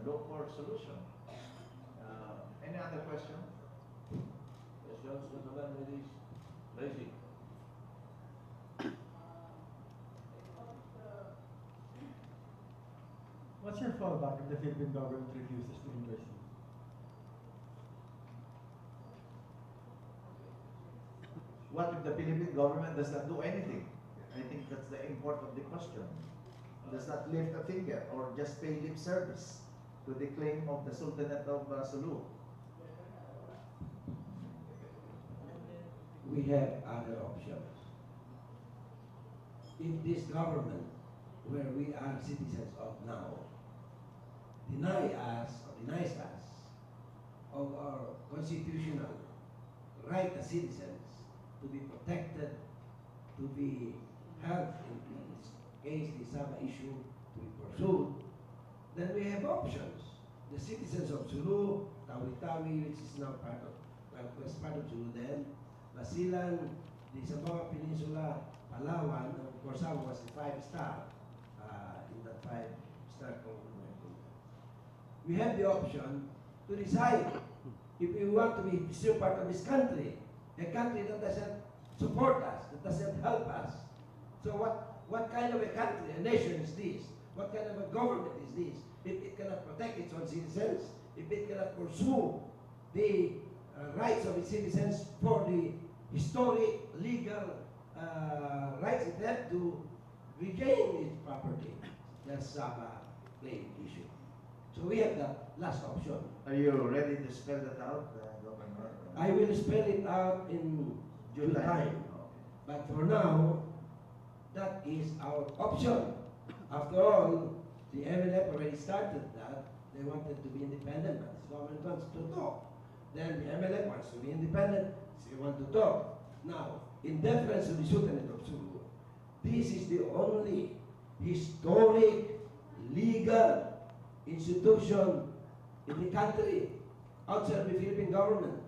look for solution. Any other question? Questions, gentlemen, ladies? Raising. What's your fallback if the Philippine government refuses to endorse you? What if the Philippine government does not do anything? I think that's the import of the question. Does not lift a finger or just pay lip service to the claim of the Sultanate of Sulu. We have other options. If this government, where we are citizens of now, denies us of our constitutional right as citizens to be protected, to be held in case the Sabah issue to be pursued, then we have options. The citizens of Sulu, Tawi-Tawi, which is now part of, well, was part of Sulu then, Basilan, the Zamboanga Peninsula, Palawan, and of course, Sabah was the 5-star in that 5-star government. We have the option to decide if we want to be still part of this country, a country that doesn't support us, that doesn't help us. So what kind of a country, a nation is this? What kind of a government is this? If it cannot protect its own citizens, if it cannot pursue the rights of its citizens for the historic, legal rights it has to regain its property, that's Sabah claim issue. So we have the last option. Are you ready to spell that out, Governor? I will spell it out in due time. But for now, that is our option. After all, the MLF already started that. They wanted to be independent, but this government wants to talk. Then the MLF wants to be independent, they want to talk. Now, in deference to the Sultanate of Sulu, this is the only historic, legal institution in the country outside the Philippine government.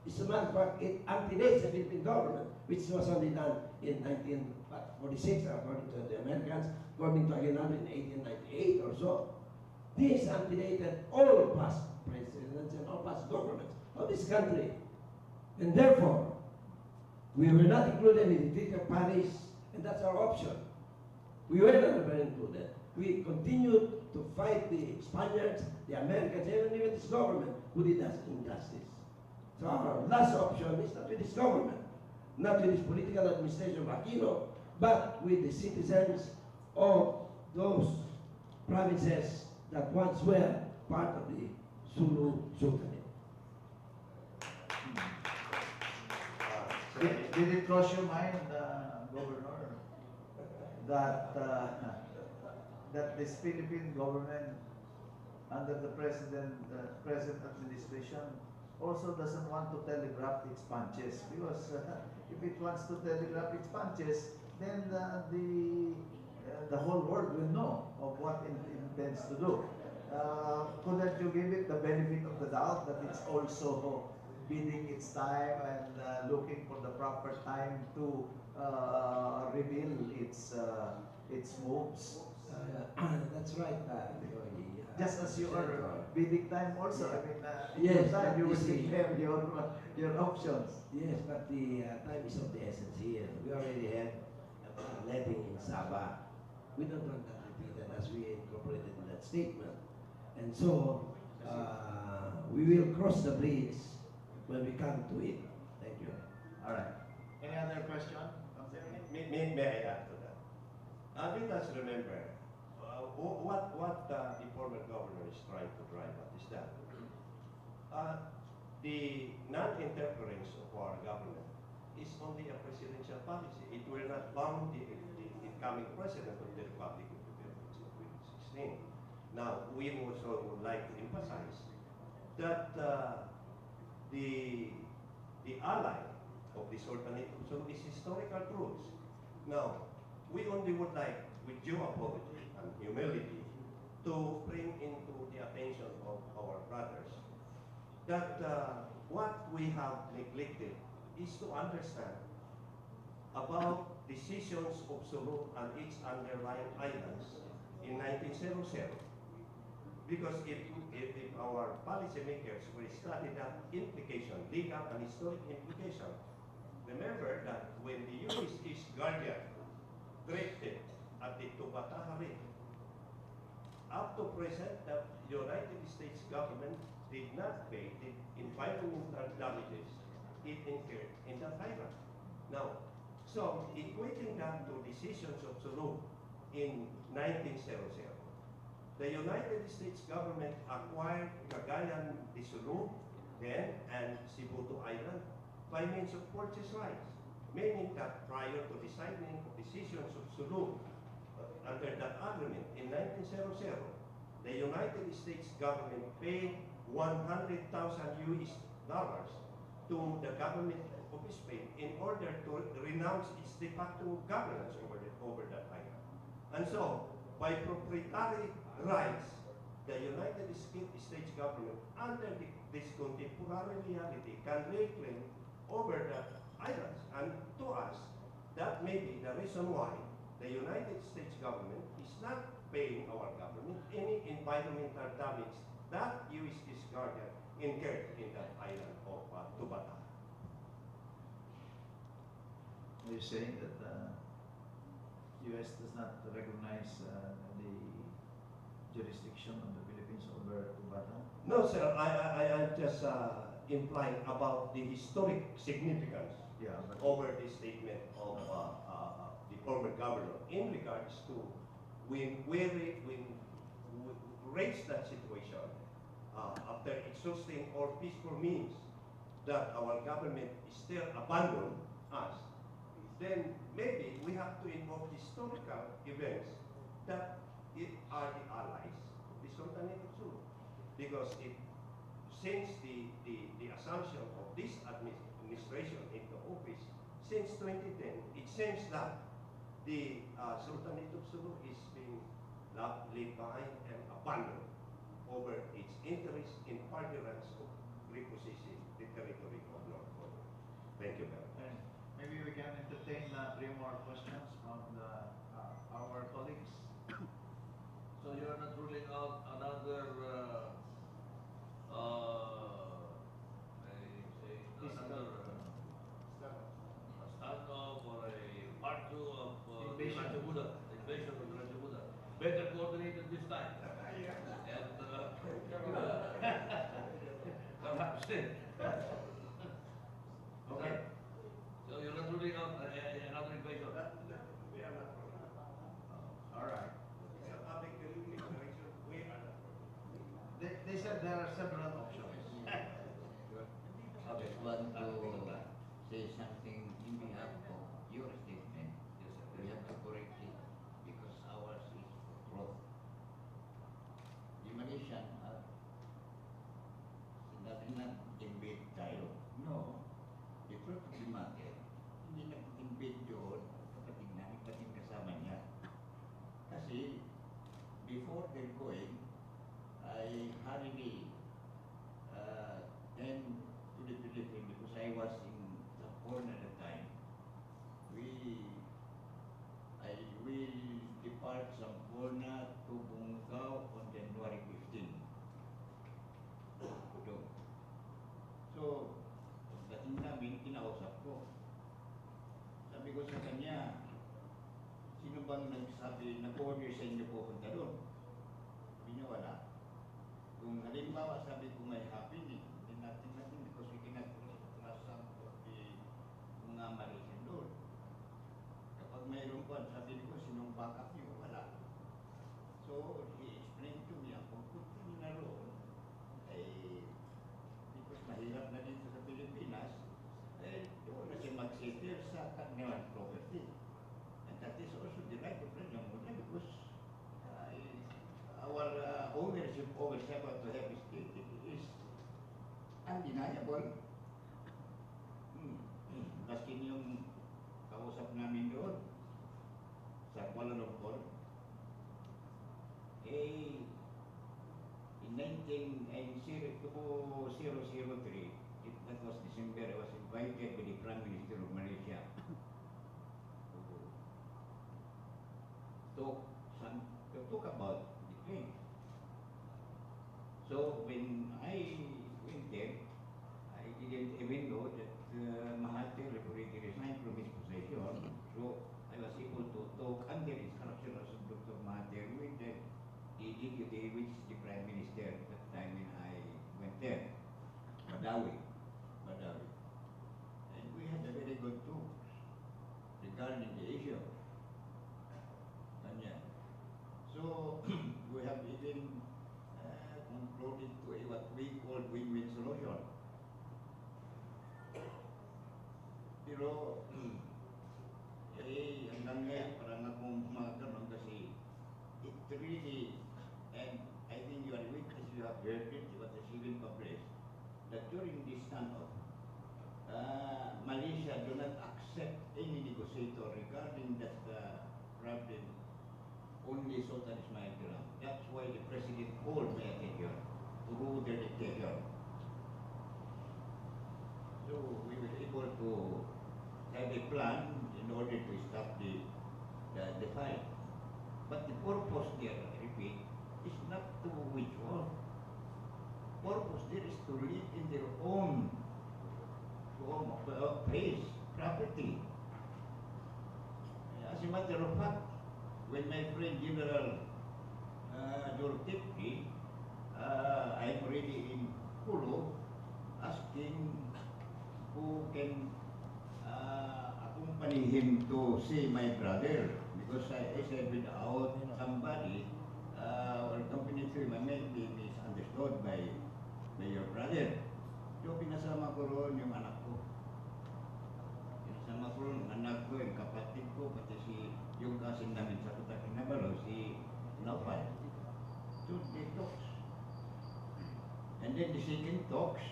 As a matter of fact, it antedates the Philippine government, which was only done in 1946, according to the Americans, according to Aguinaldo in 1898 or so. This antedated all past presidents and all past governments of this country. And therefore, we were not included in the Treaty of Paris, and that's our option. We were not included. We continued to fight the Spaniards, the Americans, even this government who did us injustice. So our last option is not with this government, not with this political administration of Aquino, but with the citizens of those provinces that once were part of the Sulu Sultanate. Did it cross your mind, Governor, that that this Philippine government under the present administration also doesn't want to telegraph its punches? Because if it wants to telegraph its punches, then the whole world will know of what it intends to do. Couldn't you give it the benefit of the doubt that it's also biding its time and looking for the proper time to reveal its moves? That's right, Just as you are bidding time also, I mean, yes, time you will you see. declare your options. Yes, but the time is of the essence here. We already had a letting in Sabah. We don't want that repeated as we incorporated in that statement. And so, we will cross the bridge when we come to it. Thank you. All right. Any other question? May I add to that? Let us remember what the former governor is trying to drive at is that the non-interference of our government is only a presidential policy. It will not bound the incoming president of the Republic of the Philippines in 2016. Now, we also would like to emphasize that the ally of the Sultanate is historical truths. Now, we only would like, with due apology and humility, to bring into the attention of our brothers that what we have neglected is to understand about decisions of Sulu and its underlying islands in 1900. Because if our policymakers will study that implication, legal and historic implication, remember that when the U.S. East Guardian drifted at the Tubataha Reef, up to present, the United States government did not pay the environmental damages it incurred in that island. Now, so equating that to decisions of Sulu in 1900, the United States government acquired Cagayan de Sulu then and Sibuto Island by means of purchase rights, meaning that prior to the signing of decisions of Sulu under that agreement in 1900, the United States government paid $100,000 to the government of Spain in order to renounce its de facto governance over that island. And so, by proprietary rights, the United States government, under this contemporary reality, can reclaim over the islands. And to us, that may be the reason why the United States government is not paying our government any environmental damage that U.S. East Guardian incurred in that island of Tubata. Are you saying that U.S. does not recognize the jurisdiction of the Philippines over Tubata? No, sir. I am just implying about the historic significance Yeah, but over the statement of the former governor in regards to when we raised that situation after exhausting all peaceful means that our government still abandoned us, then maybe we have to invoke historical events that are the allies of the Sultanate of Sulu. Because since the assumption of this administration into office, since 2010, it seems that the Sultanate of Sulu is being left behind and abandoned over its interest in furtherance of repossessing the territory of North Korea. Thank you very much. and maybe we can entertain 3 more questions from our colleagues. So you're not ruling out another, standoff or a part 2 of the Invasion. Rajabuda, invasion of the Rajabuda. Better coordinated this time. And perhaps Okay. So you're not ruling out another invasion. All right. Sir, public declaration, we are not. They said there are several options. I just want to say something in behalf of your statement. We have to correct it because ours is for growth. The Malaysian sinabi na invade tayo. No. The truth of the matter, hindi nag-invade yun kapatid namin, pati kasama niya. Kasi before they're going, I hurriedly came to the Philippines because I was in Sapon at the time. I will depart Sampurna to Bungao on January 15. So, pagdating namin, kinausap ko. Sabi ko sa kanya, sino bang nagsabi, nag-order sa inyo pupunta doon? Sabi niya wala. Kung halimbawa sabi ko may happening, hindi natin because we cannot trust some of the mga Malaysian doon. Kapag mayroon pa, sabi ko, sinong backup niyo? Wala. So, he explained to me, ang pagpunta nila roon, because mahirap na dito sa Pilipinas, doon na siya mag-settle sa kanilang property. And that is also the right of Rajamuda because our ownership over Sabah to have state is undeniable. Maski yung kausap namin doon sa Kuala Lumpur, in 003, that was December, I was invited by the Prime Minister of Malaysia to talk about the claim. So when I went there, I didn't even know that Mahathir already resigned from his position. So I was able to talk under instruction of Dr. Mahathir with the deputy, which is the Prime Minister at that time when I went there, Badawi. And we had a very good talk regarding the issue. Ganyan. So we have even concluded to what we call win-win solution. Pero, hanggang ngayon, parang akong magkaroon kasi it really, and I think you are witness, you have heard it, what has even published, that during this standoff, Malaysia do not accept any negotiator regarding that problem, only Sultan Kiram. That's why the president called my attention to rule the dictator. So we were able to have a plan in order to stop the fight. But the purpose there, I repeat, is not to withdraw. Purpose there is to live in their own place, property. As a matter of fact, when my friend General Durtipki, I'm already in Kulo asking who can accompany him to see my brother, because I said without somebody or accompany to him, I may be misunderstood by your brother. So pinasama ko roon yung anak ko. Pinasama ko roon yung anak ko, yung kapatid ko, pati yung cousin namin sa Kinabalu, si Naupal. So they talks. And then the second talks,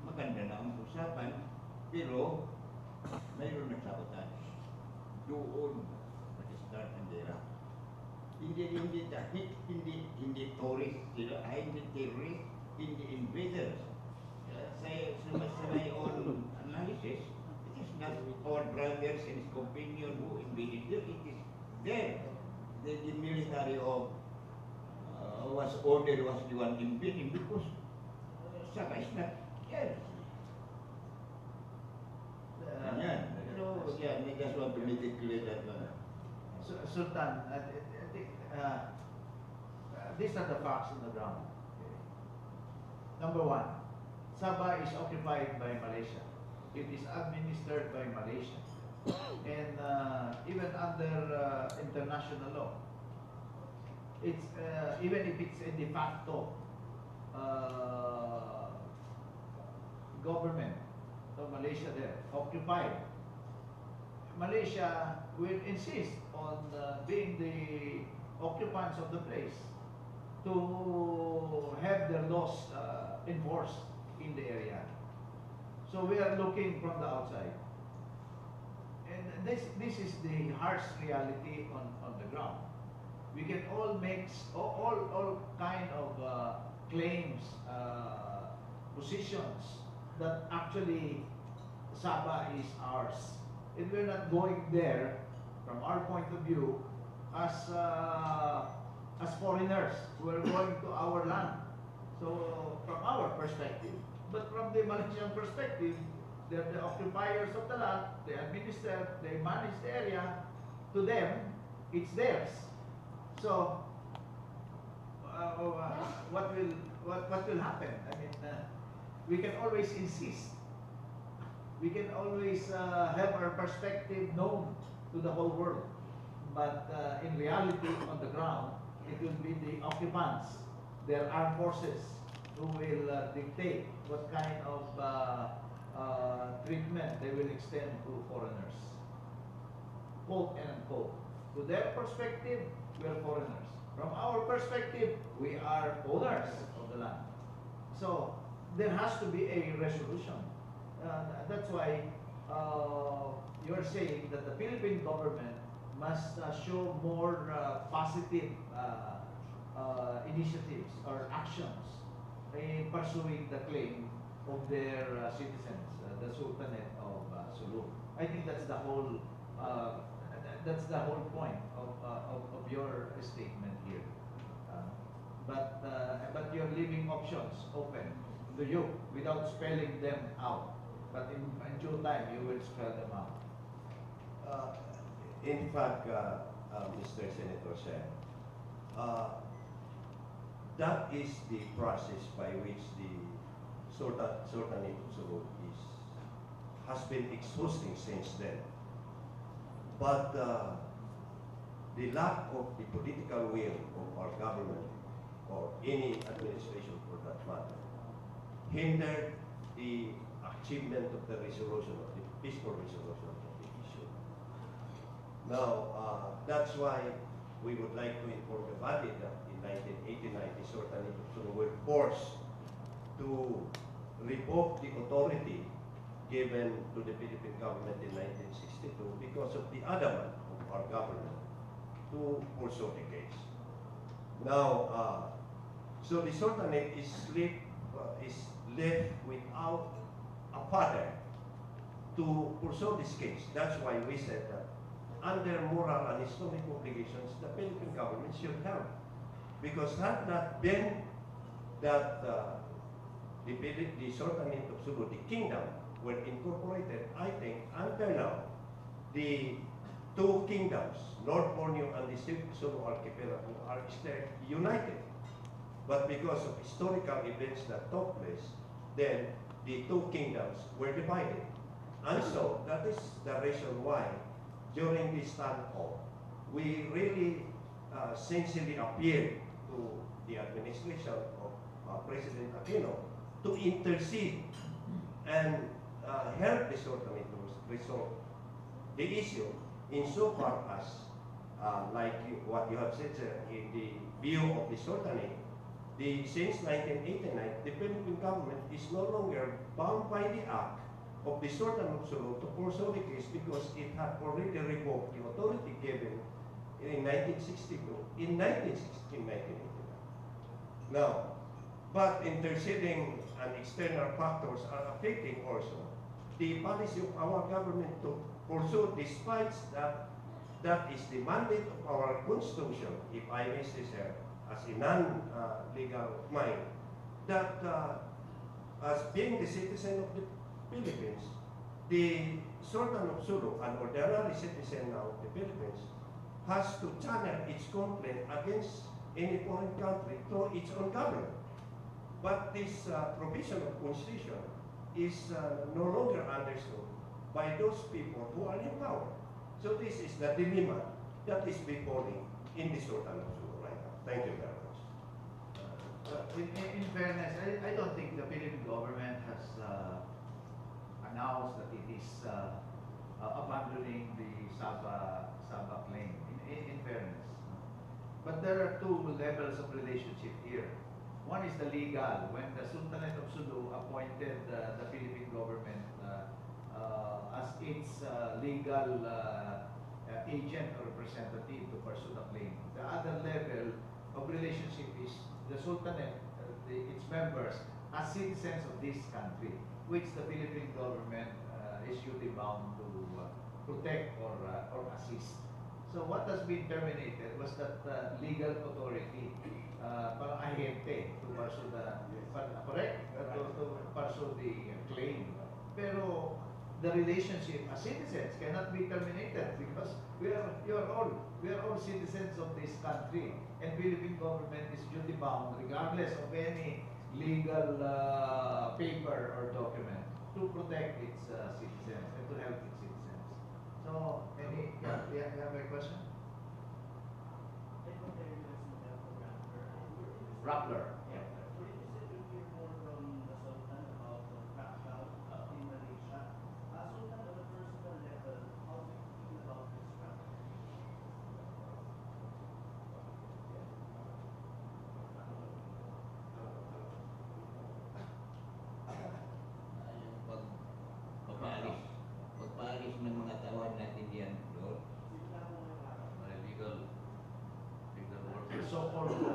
maganda na ang usapan, pero mayroon nagsabotage. Doon mag-start ang gera. Hindi tourist sila, hindi terrorist, hindi invaders. Sa my own analysis, it is not our brothers and his companion who invaded there, it is there. The military of was ordered, was the one invading, because Saka is not here. Ganyan. Pero, yeah, I just want to make it clear that Sultan, I think these are the facts on the ground. Okay. Number one, Sabah is occupied by Malaysia. It is administered by Malaysia. And even under international law, it's even if it's a de facto government of Malaysia there, occupied, Malaysia will insist on being the occupants of the place to have their laws enforced in the area. So we are looking from the outside. And this is the harsh reality on the ground. We can all make all kind of claims, positions that actually Sabah is ours. And we're not going there from our point of view as foreigners. We're going to our land. So from our perspective, but from the Malaysian perspective, they're the occupiers of the land, they administer, they manage the area. To them, it's theirs. So what will happen? I mean, we can always insist. We can always have our perspective known to the whole world. But in reality, on the ground, it will be the occupants, their armed forces, who will dictate what kind of treatment they will extend to foreigners. Quote and unquote. To their perspective, we are foreigners. From our perspective, we are owners of the land. So there has to be a resolution. That's why you're saying that the Philippine government must show more positive initiatives or actions in pursuing the claim of their citizens, the Sultanate of Sulu. I think that's the whole point of your statement here. but you're leaving options open to you without spelling them out. But in due time, you will spell them out. In fact, Mr. Senator said, that is the process by which the Sultanate of Sulu has been exhausting since then. But the lack of the political will of our government or any administration for that matter hindered the achievement of the resolution of the peaceful resolution of the issue. Now, that's why we would like to inform the body that in 1989, the Sultanate of Sulu were forced to revoke the authority given to the Philippine government in 1962 because of the adamant of our government to pursue the case. Now, so the Sultanate is left without a father to pursue this case. That's why we said that under moral and historic obligations, the Philippine government should help. Because had not been that the Sultanate of Sulu, the kingdom, were incorporated, I think, until now, the two kingdoms, North Borneo and the Sulu Archipelago, are still united. But because of historical events that took place, then the two kingdoms were divided. And so, that is the reason why, during this standoff, we really sincerely appealed to the administration of President Aquino to intercede and help the Sultanate to resolve the issue insofar as, what you have said, sir, in the view of the Sultanate, since 1989, the Philippine government is no longer bound by the act of the Sultan of Sulu to pursue the case because it had already revoked the authority given in 1962, in 1989. Now, but interceding and external factors are affecting also the policy of our government to pursue despite that is the mandate of our constitution, if I may say so, as a non-legal mind, that as being the citizen of the Philippines, the Sultan of Sulu, an ordinary citizen now of the Philippines, has to channel its complaint against any foreign country through its own government. But this provision of constitution is no longer understood by those people who are in power. So this is the dilemma that is befalling in the Sultan of Sulu right now. Thank you very much. In fairness, I don't think the Philippine government has announced that it is abandoning the Sabah claim. In fairness, but there are two levels of relationship here. One is the legal, when the Sultanate of Sulu appointed the Philippine government as its legal agent or representative to pursue the claim. The other level of relationship is the Sultanate, its members, as citizens of this country, which the Philippine government is duty bound to protect or assist. So what has been terminated was that legal authority, parang ahente to pursue to pursue the claim. Pero the relationship as citizens cannot be terminated because we are all citizens of this country, and Philippine government is duty bound regardless of any legal paper or document to protect its citizens and to help its citizens. So, you have a question? Rappler. Yeah. Pagpaalis ng mga tawad natin diyan doon, Legal workers. So-called